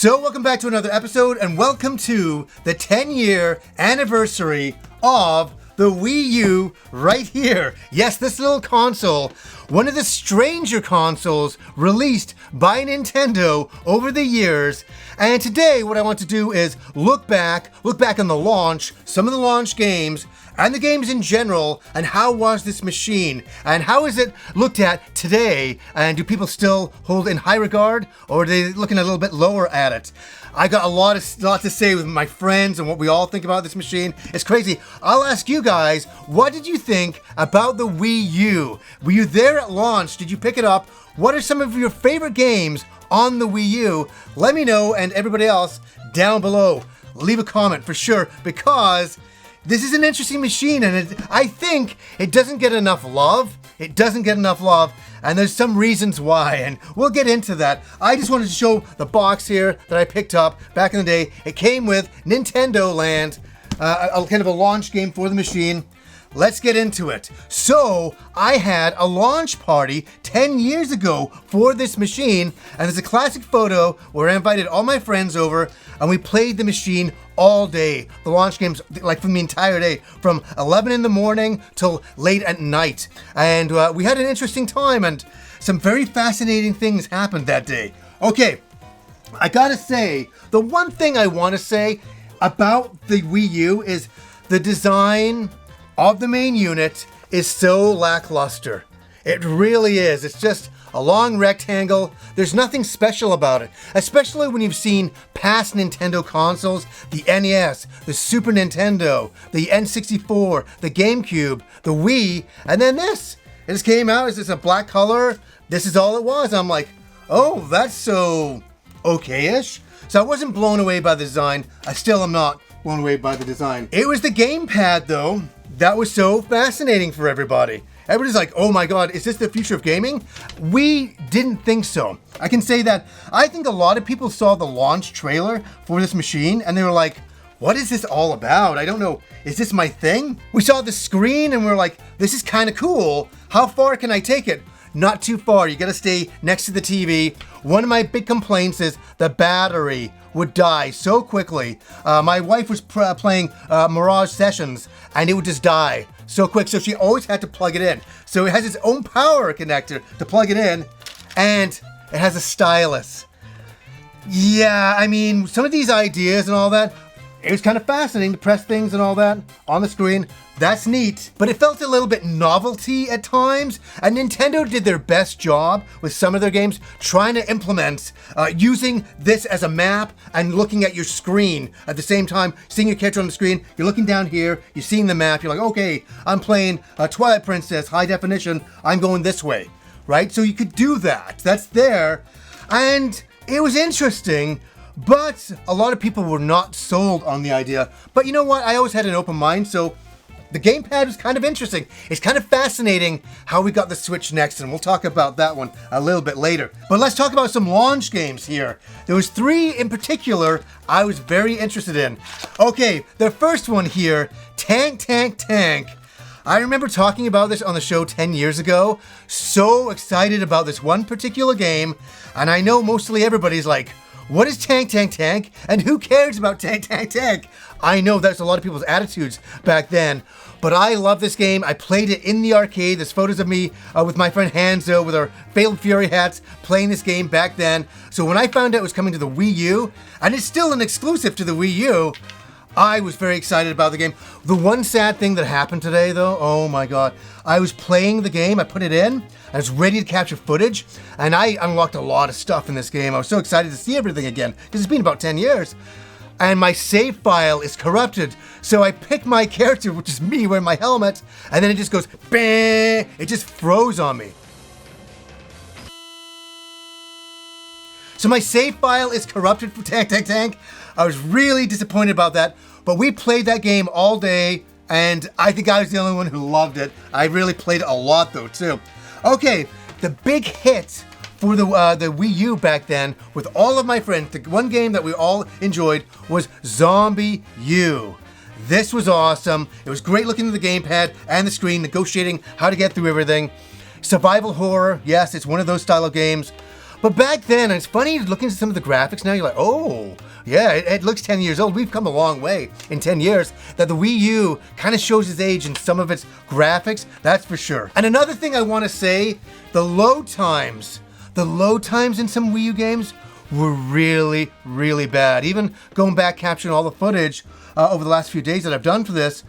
So welcome back to another episode and welcome to the 10-year anniversary of the Wii U right here. Yes, this little console, one of the stranger consoles released by Nintendo over the years. And today what I want to do is look back on the launch, some of the launch games, and the games in general, and how was this machine, and how is it looked at today, and do people still hold it in high regard, or are they looking a little bit lower at it? I got a lot to say with my friends and what we all think about this machine. It's crazy. I'll ask you guys, what did you think about the Wii U? Were you there at launch? Did you pick it up? What are some of your favorite games on the Wii U? Let me know, and everybody else down below, leave a comment for sure, because this is an interesting machine, and I think it doesn't get enough love. It doesn't get enough love, and there's some reasons why, and we'll get into that. I just wanted to show the box here that I picked up back in the day. It came with Nintendo Land, kind of a launch game for the machine. Let's get into it. So, I had a launch party 10 years ago for this machine, and there's a classic photo where I invited all my friends over, and we played the machine all day. The launch games, like from the entire day, from 11 in the morning till late at night. And we had an interesting time, and some very fascinating things happened that day. Okay, I gotta say, the one thing I want to say about the Wii U is the design of the main unit is so lackluster. It really is. It's just a long rectangle. There's nothing special about it, especially when you've seen past Nintendo consoles, the NES, the Super Nintendo, the N64, the GameCube, the Wii, and then this. It just came out as just a black color. This is all it was. I'm like, oh, that's so okay-ish. So I wasn't blown away by the design. I still am not blown away by the design. It was the GamePad, though, that was so fascinating for everybody. Everybody's like, oh my god, is this the future of gaming? We didn't think so. I can say that I think a lot of people saw the launch trailer for this machine and they were like, what is this all about? I don't know. Is this my thing? We saw the screen and we're like, this is kind of cool. How far can I take it? Not too far. You gotta stay next to the TV. One of my big complaints is the battery would die so quickly. My wife was playing Mirage Sessions and it would just die so quick, so she always had to plug it in. So it has its own power connector to plug it in, and it has a stylus. Yeah, I mean, some of these ideas and all that, it was kind of fascinating to press things and all that on the screen. That's neat, but it felt a little bit novelty at times, and Nintendo did their best job with some of their games trying to implement using this as a map and looking at your screen at the same time, seeing your character on the screen. You're looking down here, you're seeing the map, you're like, okay, I'm playing Twilight Princess, high definition, I'm going this way, right? So you could do that, that's there, and it was interesting. But a lot of people were not sold on the idea. But you know what? I always had an open mind, so the GamePad was kind of interesting. It's kind of fascinating how we got the Switch next, and we'll talk about that one a little bit later. But let's talk about some launch games here. There was 3 in particular I was very interested in. Okay, the first one here, Tank Tank Tank. I remember talking about this on the show 10 years ago. So excited about this one particular game, and I know mostly everybody's like, what is Tank Tank Tank? And who cares about Tank Tank Tank? I know that's a lot of people's attitudes back then, but I love this game. I played it in the arcade. There's photos of me with my friend Hanzo with our Fatal Fury hats playing this game back then. So when I found out it was coming to the Wii U, and it's still an exclusive to the Wii U, I was very excited about the game. The one sad thing that happened today, though, oh my god. I was playing the game, I put it in, I was ready to capture footage, and I unlocked a lot of stuff in this game. I was so excited to see everything again, because it's been about 10 years. And my save file is corrupted, so I pick my character, which is me wearing my helmet, and then it just goes, bang! It just froze on me. So my save file is corrupted for Tank Tank Tank. I was really disappointed about that, but we played that game all day, and I think I was the only one who loved it. I really played it a lot though, too. Okay, the big hit for the Wii U back then with all of my friends, the one game that we all enjoyed was Zombie U. This was awesome. It was great looking at the gamepad and the screen, negotiating how to get through everything. Survival horror, yes, it's one of those style of games. But back then, and it's funny looking at some of the graphics now, you're like, oh, yeah, it looks 10 years old. We've come a long way in 10 years. That the Wii U kind of shows its age in some of its graphics, that's for sure. And another thing I want to say, the load times in some Wii U games were really, really bad. Even going back, capturing all the footage over the last few days that I've done for this,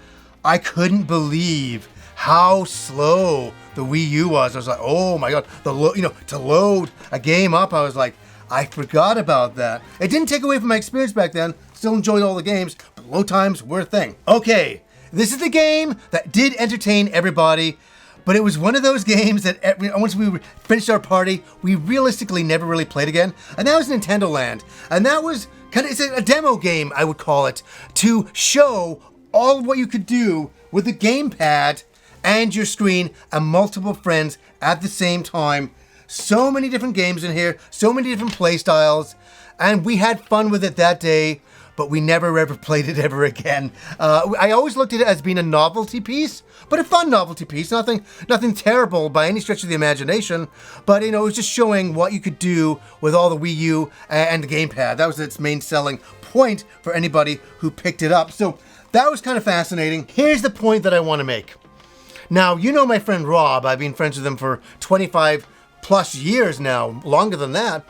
I couldn't believe how slow the Wii U was. I was like, oh my God, to load a game up, I was like, I forgot about that. It didn't take away from my experience back then. Still enjoyed all the games, but load times were a thing. Okay, this is the game that did entertain everybody, but it was one of those games that once we finished our party, we realistically never really played again. And that was Nintendo Land. And that was it's a demo game, I would call it, to show all of what you could do with the gamepad and your screen and multiple friends at the same time. So many different games in here, so many different play styles, and we had fun with it that day, but we never ever played it ever again. I always looked at it as being a novelty piece, but a fun novelty piece. Nothing terrible by any stretch of the imagination, but it was just showing what you could do with all the Wii U and the gamepad. That was its main selling point for anybody who picked it up. So that was kind of fascinating. Here's the point that I want to make. Now, you know my friend Rob. I've been friends with him for 25 plus years now, longer than that.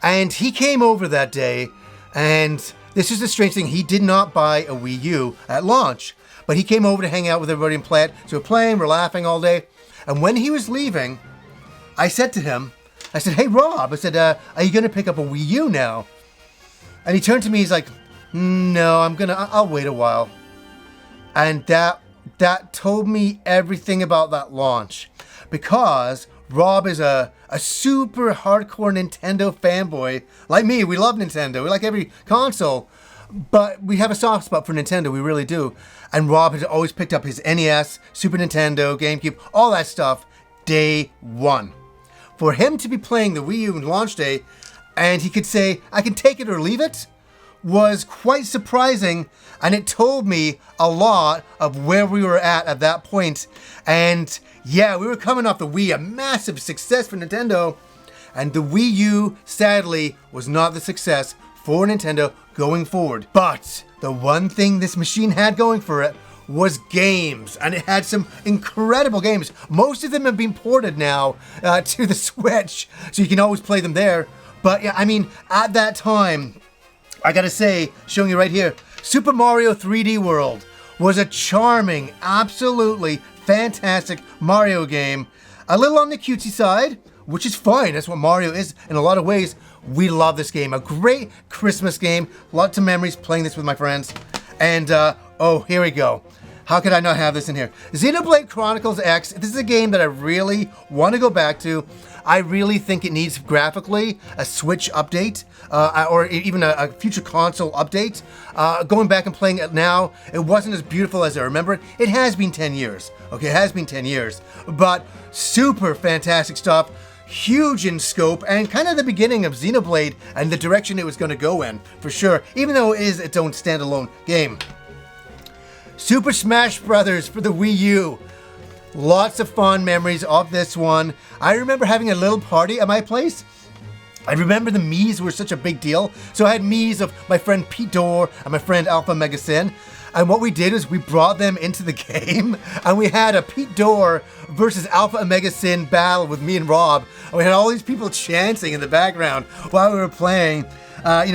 And he came over that day, and this is the strange thing. He did not buy a Wii U at launch, but he came over to hang out with everybody and play it. So we're playing, we're laughing all day. And when he was leaving, I said to him, hey, Rob, I said, are you going to pick up a Wii U now? And he turned to me, he's like, no, I'll wait a while. And that told me everything about that launch, because Rob is a super hardcore Nintendo fanboy. Like me, we love Nintendo. We like every console, but we have a soft spot for Nintendo. We really do. And Rob has always picked up his NES, Super Nintendo, GameCube, all that stuff day one. For him to be playing the Wii U on launch day, and he could say, I can take it or leave it, was quite surprising, and it told me a lot of where we were at that point. And yeah, we were coming off the Wii, a massive success for Nintendo, and the Wii U, sadly, was not the success for Nintendo going forward. But the one thing this machine had going for it was games, and it had some incredible games. Most of them have been ported now to the Switch, so you can always play them there. But yeah, I mean, at that time, I gotta say, showing you right here, Super Mario 3D World was a charming, absolutely fantastic Mario game. A little on the cutesy side, which is fine. That's what Mario is in a lot of ways. We love this game. A great Christmas game. Lots of memories playing this with my friends. And, oh, here we go. How could I not have this in here? Xenoblade Chronicles X. This is a game that I really want to go back to. I really think it needs graphically a Switch update, or even a future console update. Going back and playing it now, it wasn't as beautiful as I remember it. It has been 10 years. Okay, it has been 10 years. But super fantastic stuff. Huge in scope, and kind of the beginning of Xenoblade and the direction it was going to go in, for sure, even though it is its own standalone game. Super Smash Brothers for the Wii U. Lots of fond memories of this one. I remember having a little party at my place. I remember the Miis were such a big deal. So I had Miis of my friend Pete Dorr and my friend Alpha Mega Sin. And what we did is we brought them into the game, and we had a Pete Dorr versus Alpha Omega Sin battle with me and Rob. And we had all these people chanting in the background while we were playing,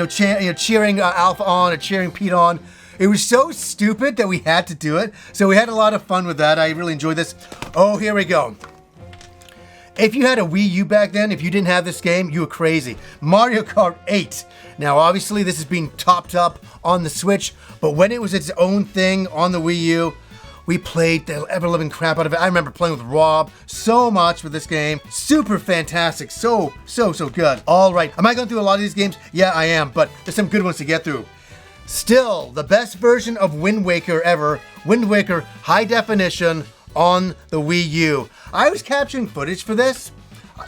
cheering Alpha on or cheering Pete on. It was so stupid that we had to do it. So we had a lot of fun with that. I really enjoyed this. Oh, here we go. If you had a Wii U back then, if you didn't have this game, you were crazy. Mario Kart 8. Now, obviously, this has been topped up on the Switch, but when it was its own thing on the Wii U, we played the ever-living crap out of it. I remember playing with Rob so much with this game. Super fantastic. So good. All right. Am I going through a lot of these games? Yeah, I am, but there's some good ones to get through. Still, the best version of Wind Waker ever. Wind Waker High Definition on the Wii U. I was capturing footage for this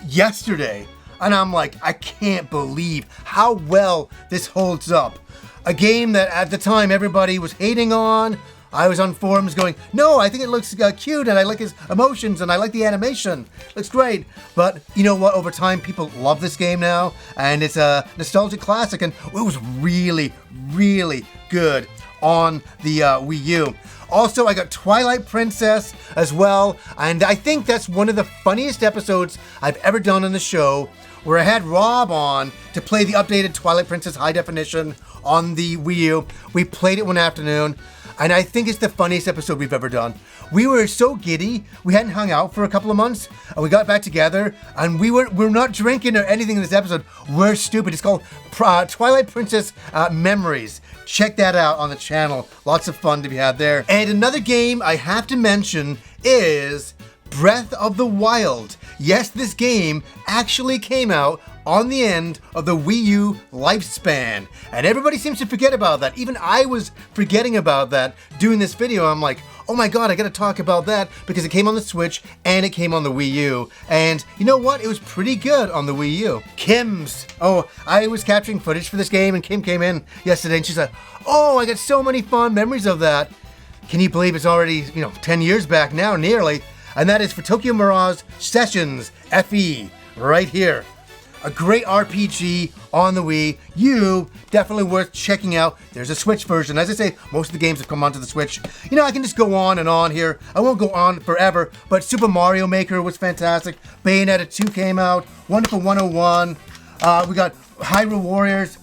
yesterday, and I'm like, I can't believe how well this holds up. A game that at the time everybody was hating on, I was on forums going, no, I think it looks cute and I like his emotions and I like the animation. Looks great. But you know what? Over time, people love this game now and it's a nostalgic classic and it was really, really good on the Wii U. Also, I got Twilight Princess as well, and I think that's one of the funniest episodes I've ever done on the show, where I had Rob on to play the updated Twilight Princess High Definition on the Wii U. We played it one afternoon, and I think it's the funniest episode we've ever done. We were so giddy, we hadn't hung out for a couple of months, and we got back together, and we're not drinking or anything in this episode. We're stupid. It's called Twilight Princess Memories. Check that out on the channel. Lots of fun to be had there. And another game I have to mention is Breath of the Wild. Yes, this game actually came out on the end of the Wii U lifespan. And everybody seems to forget about that. Even I was forgetting about that doing this video. I'm like, oh my god, I gotta talk about that because it came on the Switch and it came on the Wii U. And you know what? It was pretty good on the Wii U. Kim's. Oh, I was capturing footage for this game and Kim came in yesterday and she's like, oh, I got so many fond memories of that. Can you believe it's already, 10 years back now, nearly. And that is for Tokyo Mirage Sessions FE, right here. A great RPG on the Wii U, definitely worth checking out. There's a Switch version. As I say, most of the games have come onto the Switch. I can just go on and on here. I won't go on forever, but Super Mario Maker was fantastic. Bayonetta 2 came out. Wonderful 101. We got Hyrule Warriors.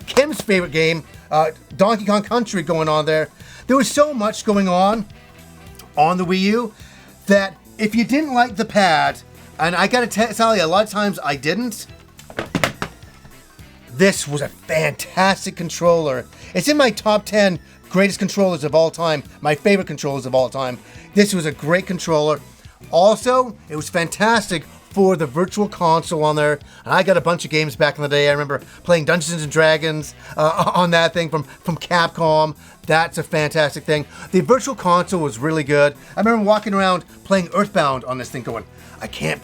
Kim's favorite game, Donkey Kong Country going on there. There was so much going on the Wii U that if you didn't like the pad, and I gotta tell you, a lot of times I didn't, this was a fantastic controller. It's in my top 10 greatest controllers of all time, my favorite controllers of all time. This was a great controller. Also, it was fantastic for the Virtual Console on there. And I got a bunch of games back in the day. I remember playing Dungeons and Dragons on that thing from Capcom. That's a fantastic thing. The Virtual Console was really good. I remember walking around playing Earthbound on this thing going,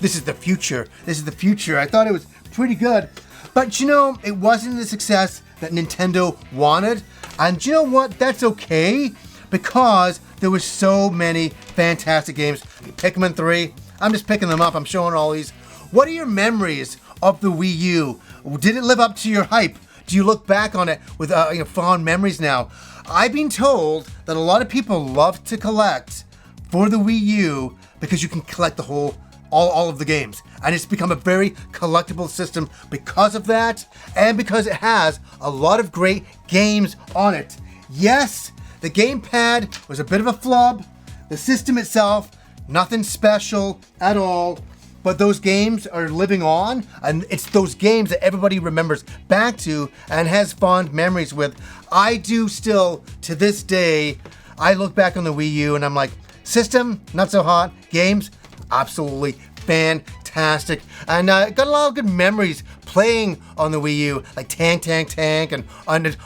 this is the future. This is the future. I thought it was pretty good. But it wasn't the success that Nintendo wanted. And you know what? That's okay because there were so many fantastic games. Pikmin 3. I'm just picking them up. I'm showing all these. What are your memories of the Wii U? Did it live up to your hype? Do you look back on it with fond memories now? I've been told that a lot of people love to collect for the Wii U because you can collect the all of the games. And it's become a very collectible system because of that and because it has a lot of great games on it. Yes, the GamePad was a bit of a flub. The system itself, nothing special at all. But those games are living on, and it's those games that everybody remembers back to and has fond memories with. I do still, to this day, I look back on the Wii U and I'm like, system, not so hot. Games, absolutely fantastic. And got a lot of good memories playing on the Wii U, like Tank, and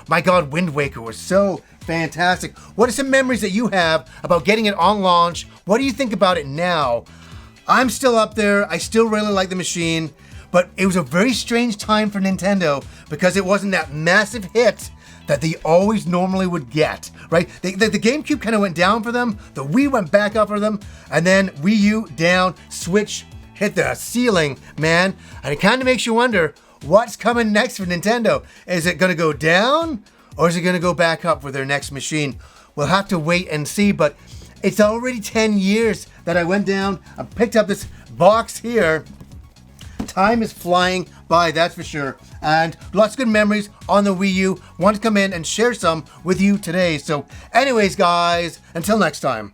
my God, Wind Waker was so fantastic. What are some memories that you have about getting it on launch? What do you think about it now? I'm still up there. I still really like the machine, but it was a very strange time for Nintendo because it wasn't that massive hit that they always normally would get, right? The GameCube kind of went down for them. The Wii went back up for them. And then Wii U down, Switch hit the ceiling, man. And it kind of makes you wonder what's coming next for Nintendo. Is it going to go down or is it going to go back up for their next machine? We'll have to wait and see, but it's already 10 years that I went down and picked up this box here. Time is flying by, that's for sure. And lots of good memories on the Wii U. Want to come in and share some with you today. So anyways, guys, until next time.